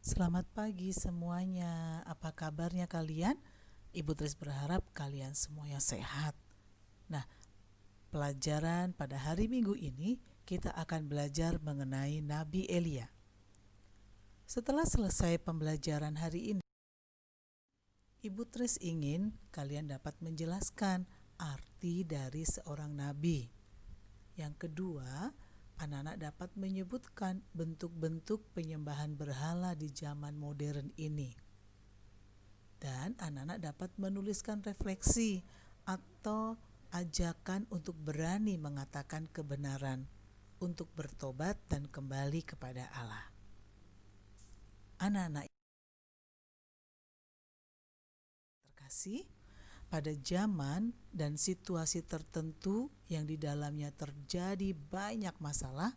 Selamat pagi semuanya. Apa kabarnya kalian? Ibu Tris berharap kalian semuanya sehat. Nah, pelajaran pada hari Minggu ini kita akan belajar mengenai Nabi Elia. Setelah selesai pembelajaran hari ini, Ibu Tris ingin kalian dapat menjelaskan arti dari seorang nabi. Yang kedua, anak-anak dapat menyebutkan bentuk-bentuk penyembahan berhala di zaman modern ini. Dan anak-anak dapat menuliskan refleksi atau ajakan untuk berani mengatakan kebenaran, untuk bertobat dan kembali kepada Allah. Anak-anak terkasih, pada zaman dan situasi tertentu yang di dalamnya terjadi banyak masalah,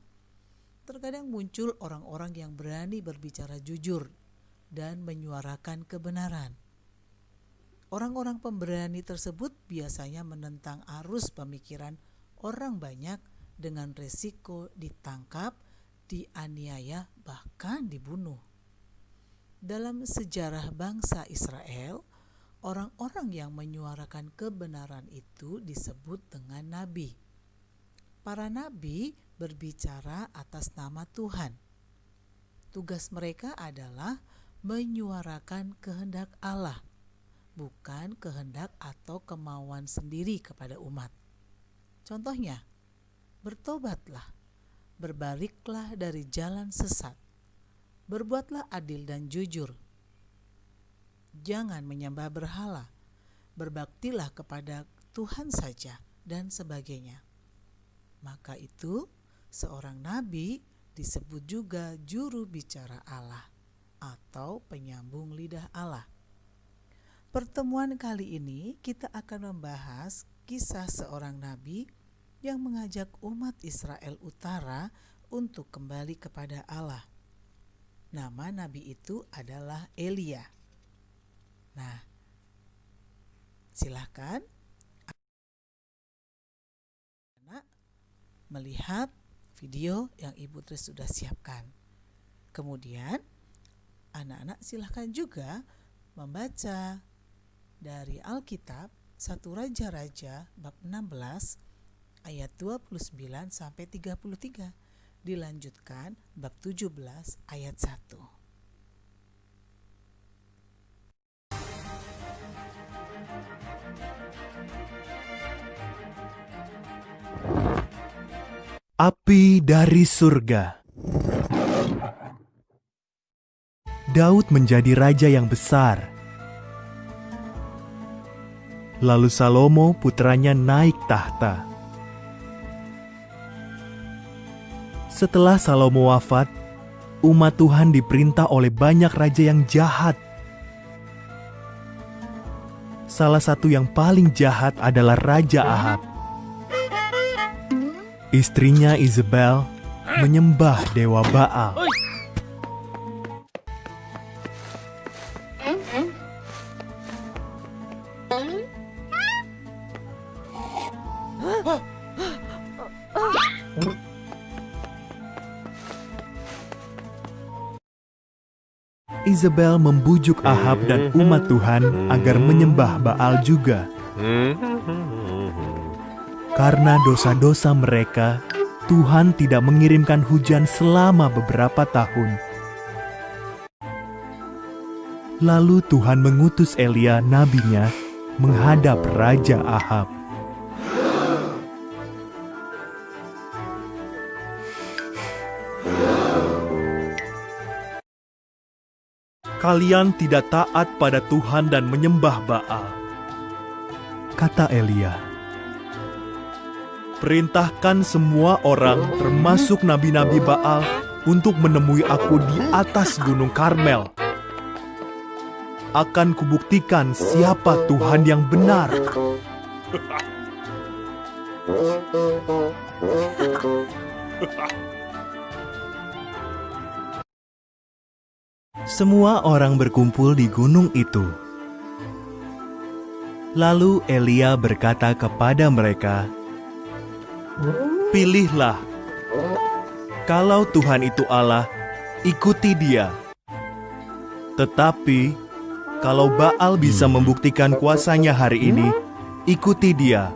terkadang muncul orang-orang yang berani berbicara jujur dan menyuarakan kebenaran. Orang-orang pemberani tersebut biasanya menentang arus pemikiran orang banyak dengan resiko ditangkap, dianiaya, bahkan dibunuh. Dalam sejarah bangsa Israel, orang-orang yang menyuarakan kebenaran itu disebut dengan nabi. Para nabi berbicara atas nama Tuhan. Tugas mereka adalah menyuarakan kehendak Allah, bukan kehendak atau kemauan sendiri kepada umat. Contohnya, bertobatlah, berbaliklah dari jalan sesat, berbuatlah adil dan jujur, jangan menyembah berhala, berbaktilah kepada Tuhan saja, dan sebagainya. Maka itu, seorang nabi disebut juga juru bicara Allah atau penyambung lidah Allah. Pertemuan kali ini kita akan membahas kisah seorang nabi yang mengajak umat Israel Utara untuk kembali kepada Allah. Nama nabi itu adalah Elia. Nah, silakan anak melihat video yang Ibu Tris sudah siapkan. Kemudian, anak-anak silakan juga membaca dari Alkitab 1 Raja-Raja bab 16 ayat 29 sampai 33. Dilanjutkan bab 17 ayat 1. Api dari surga. Daud menjadi raja yang besar. Lalu Salomo putranya naik tahta. Setelah Salomo wafat, umat Tuhan diperintah oleh banyak raja yang jahat. Salah satu yang paling jahat adalah Raja Ahab. Istrinya Isabel menyembah dewa Baal. Isabel membujuk Ahab dan umat Tuhan agar menyembah Baal juga. Karena dosa-dosa mereka, Tuhan tidak mengirimkan hujan selama beberapa tahun. Lalu Tuhan mengutus Elia nabinya menghadap Raja Ahab. Kalian tidak taat pada Tuhan dan menyembah Baal, kata Elia. Perintahkan semua orang, termasuk nabi-nabi Baal, untuk menemui aku di atas Gunung Karmel. Akan kubuktikan siapa Tuhan yang benar. Semua orang berkumpul di gunung itu. Lalu Elia berkata kepada mereka, "Pilihlah. Kalau Tuhan itu Allah, ikuti Dia. Tetapi, kalau Baal bisa membuktikan kuasanya hari ini, ikuti dia.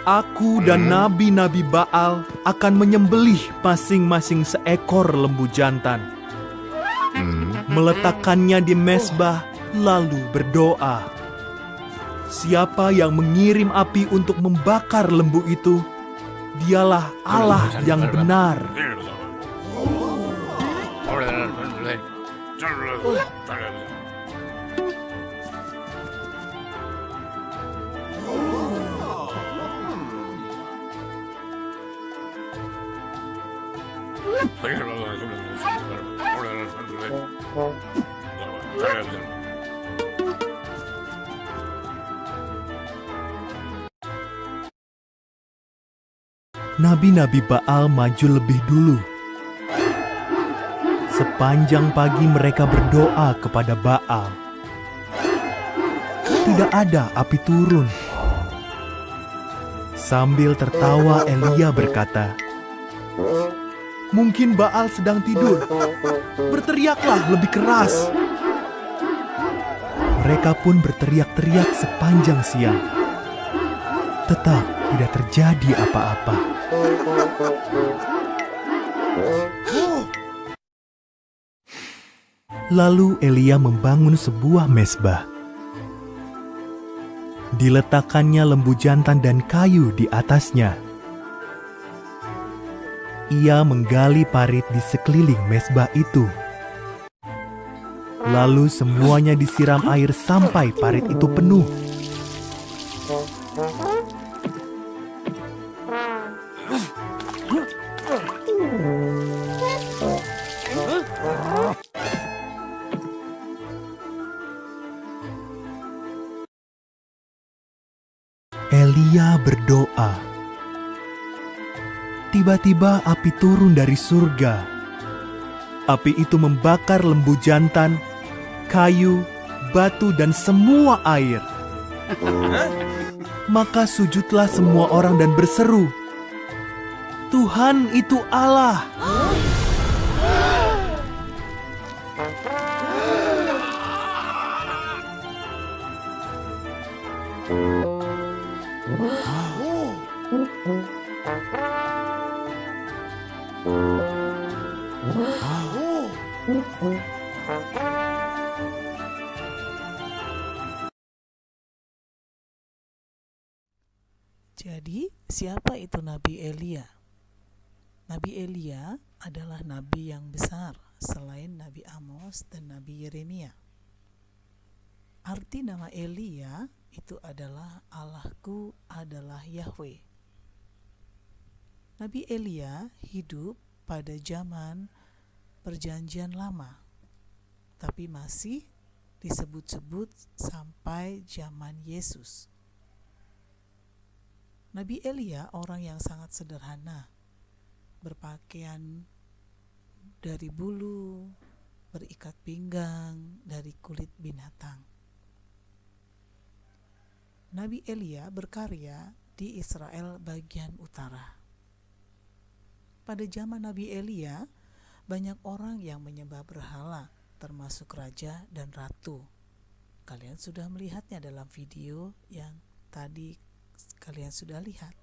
Aku dan nabi-nabi Baal akan menyembelih masing-masing seekor lembu jantan, meletakkannya di mezbah, lalu berdoa. Siapa yang mengirim api untuk membakar lembu itu, dialah Allah yang benar. Nabi-nabi Baal maju lebih dulu. Sepanjang pagi mereka berdoa kepada Baal. Tidak ada api turun. Sambil tertawa, Elia berkata, "Mungkin Baal sedang tidur. Berteriaklah lebih keras." Mereka pun berteriak-teriak sepanjang siang. Tetap tidak terjadi apa-apa. Lalu Elia membangun sebuah mezbah. Diletakkannya lembu jantan dan kayu di atasnya. Ia menggali parit di sekeliling mezbah itu. Lalu semuanya disiram air sampai parit itu penuh. Elia berdoa. Tiba-tiba api turun dari surga. Api itu membakar lembu jantan, kayu, batu, dan semua air. Maka sujudlah semua orang dan berseru, "Tuhan itu Allah!" Jadi, siapa itu Nabi Elia? Nabi Elia adalah nabi yang besar selain Nabi Amos dan Nabi Yeremia. Arti nama Elia itu adalah Allahku adalah Yahweh. Nabi Elia hidup pada zaman Perjanjian Lama, tapi masih disebut-sebut sampai zaman Yesus. Nabi Elia orang yang sangat sederhana, berpakaian dari bulu, berikat pinggang dari kulit binatang. Nabi Elia berkarya di Israel bagian utara. Pada zaman Nabi Elia, banyak orang yang menyembah berhala, termasuk raja dan ratu. Kalian sudah melihatnya dalam video yang tadi kalian sudah lihat.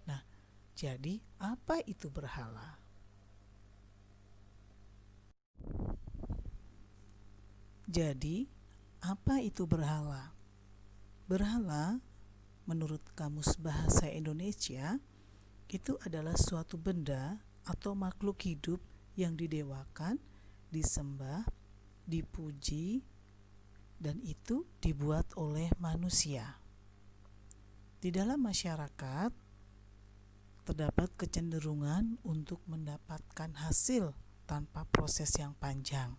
Nah, jadi apa itu berhala? Jadi, apa itu berhala? Berhala, menurut Kamus Bahasa Indonesia, itu adalah suatu benda atau makhluk hidup yang didewakan, disembah, dipuji, dan itu dibuat oleh manusia. Di dalam masyarakat, terdapat kecenderungan untuk mendapatkan hasil tanpa proses yang panjang.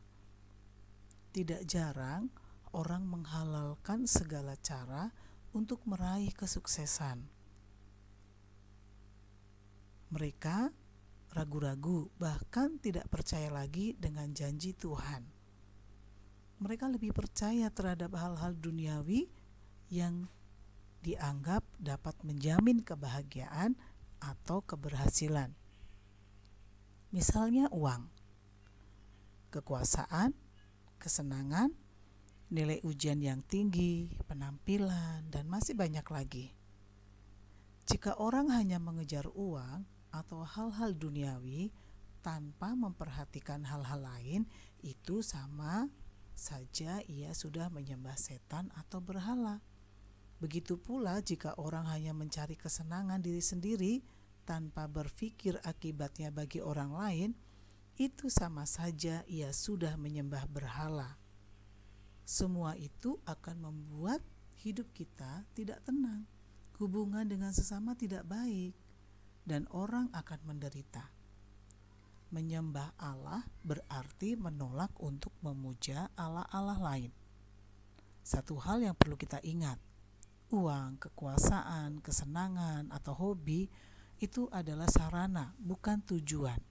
Tidak jarang orang menghalalkan segala cara untuk meraih kesuksesan. Mereka ragu-ragu, bahkan tidak percaya lagi dengan janji Tuhan. mereka lebih percaya terhadap hal-hal duniawi yang dianggap dapat menjamin kebahagiaan atau keberhasilan. Misalnya uang, kekuasaan, kesenangan, nilai ujian yang tinggi, penampilan, dan masih banyak lagi. Jika orang hanya mengejar uang atau hal-hal duniawi tanpa memperhatikan hal-hal lain, itu sama saja ia sudah menyembah setan atau berhala. Begitu pula jika orang hanya mencari kesenangan diri sendiri tanpa berpikir akibatnya bagi orang lain, itu sama saja ia sudah menyembah berhala. Semua itu akan membuat hidup kita tidak tenang, hubungan dengan sesama tidak baik, dan orang akan menderita. Menyembah Allah berarti menolak untuk memuja Allah-Allah lain. Satu hal yang perlu kita ingat, uang, kekuasaan, kesenangan, atau hobi itu adalah sarana, bukan tujuan.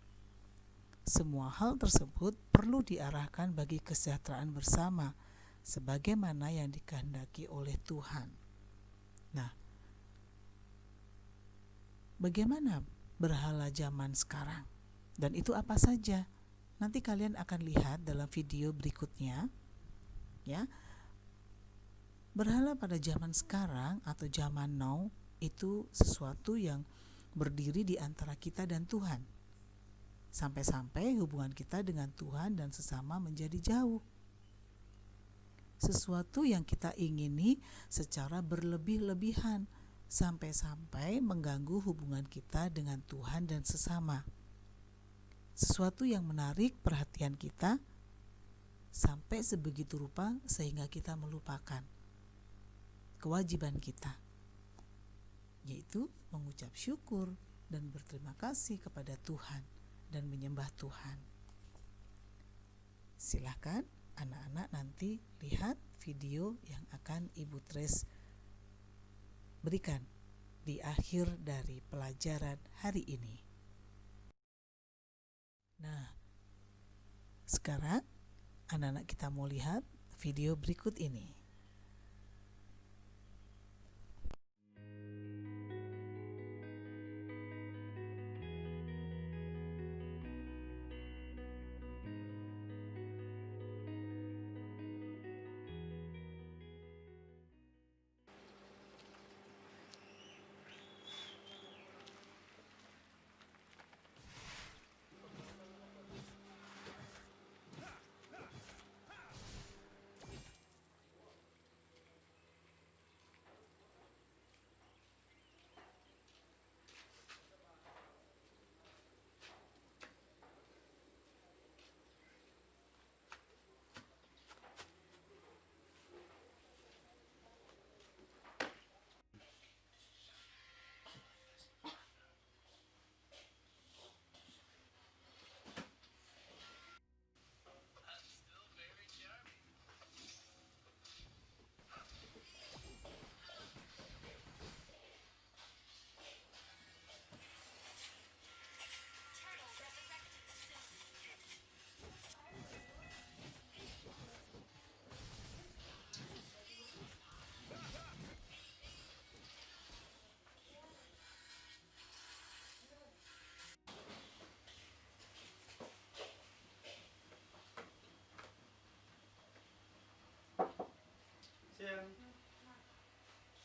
Semua hal tersebut perlu diarahkan bagi kesejahteraan bersama, sebagaimana yang dikehendaki oleh Tuhan. Nah, bagaimana berhala zaman sekarang? Dan itu apa saja? Nanti kalian akan lihat dalam video berikutnya. Ya. Berhala pada zaman sekarang atau zaman now itu sesuatu yang berdiri di antara kita dan Tuhan. Sampai-sampai hubungan kita dengan Tuhan dan sesama menjadi jauh. Sesuatu yang kita ingini secara berlebih-lebihan, sampai-sampai mengganggu hubungan kita dengan Tuhan dan sesama. Sesuatu yang menarik perhatian kita sampai sebegitu rupa sehingga kita melupakan kewajiban kita, yaitu mengucap syukur dan berterima kasih kepada Tuhan dan menyembah Tuhan. Silakan anak-anak nanti lihat video yang akan Ibu Tres berikan di akhir dari pelajaran hari ini. Nah, sekarang anak-anak kita mau lihat video berikut ini.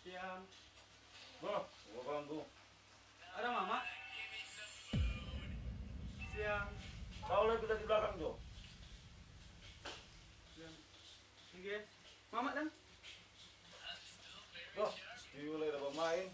Siang. Bro, ganggu. Ada mama? Siang. Kau lihat kita di belakang tuh. Siang. Oke. Mama dan? Bro, mulai ada pemain.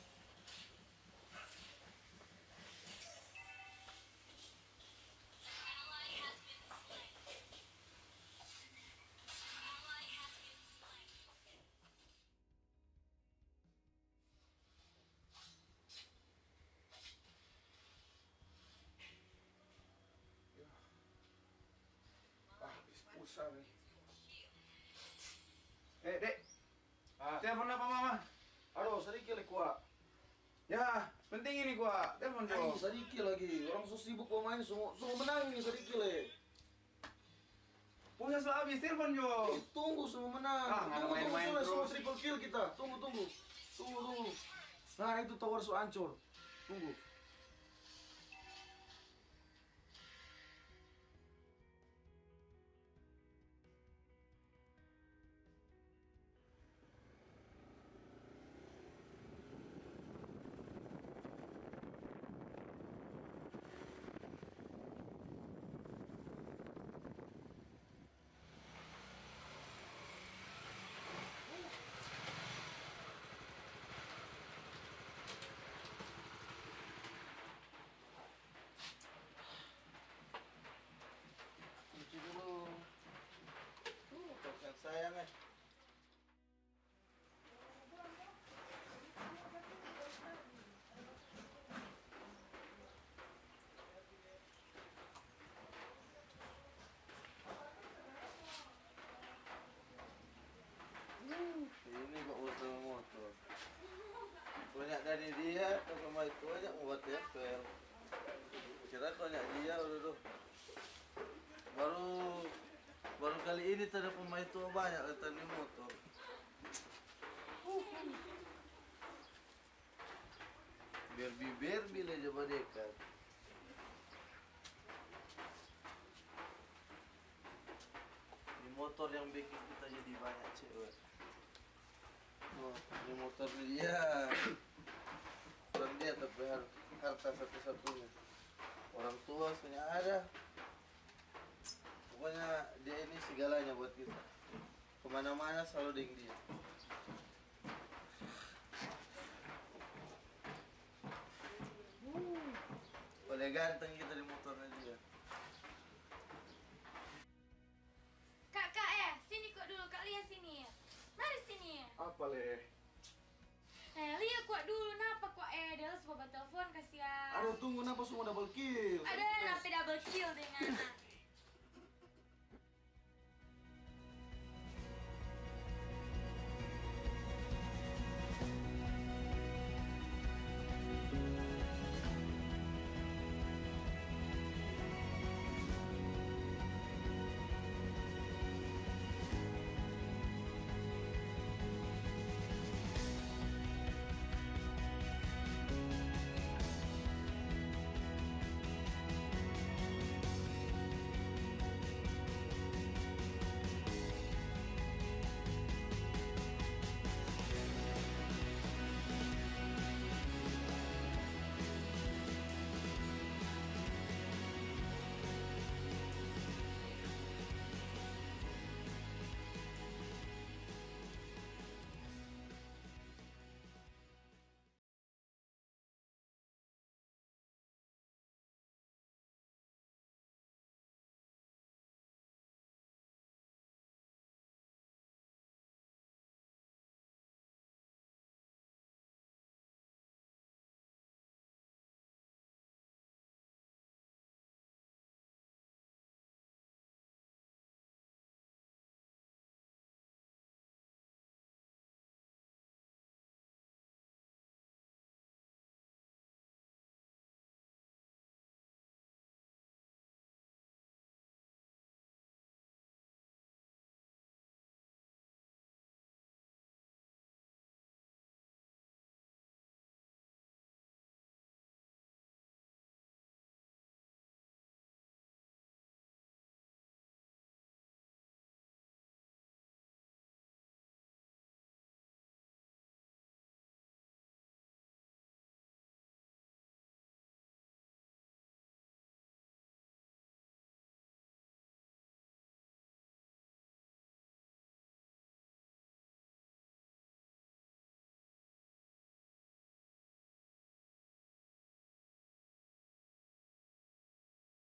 Dek. Telepon apa mama? Aduh, sedikit lagi kuat. Ya, penting ini gua. Telepon Jo. Sedikit lagi. Orang so sibuk pemain semua menang ini sedikit lagi. Pulsa sudah habis, telepon Jo. Tunggu semua menang. Ah, nggak Tunggu, main-main sudah terus. semua triple kill kita. Tunggu. Nah, itu tower su hancur. Tunggu. Cuci dulu. Yang sayang Ini kok motor. Banyak dari dia, sama itu aja buat TPL. Kira banyak dia udah tuh. Baru kali ini ada pemain tua banyak datang di motor. Biar bila coba dekat. Ini motor yang bikin kita jadi banyak cewek. Oh, ini motor dia. Bukan dia tapi harta satu-satunya. Orang tua sebenarnya ada. Pokoknya dia ini segalanya buat kita. Kemana-mana selalu dengan dia. Boleh ganteng kita di motornya dia. Kak, sini kok dulu, Kak lihat sini. Mari sini. Apa leh? Lihat kok dulu, napa kok dia harus bawa telepon kasihan. Aduh tunggu, kenapa semua double kill? Ada nape double kill dengan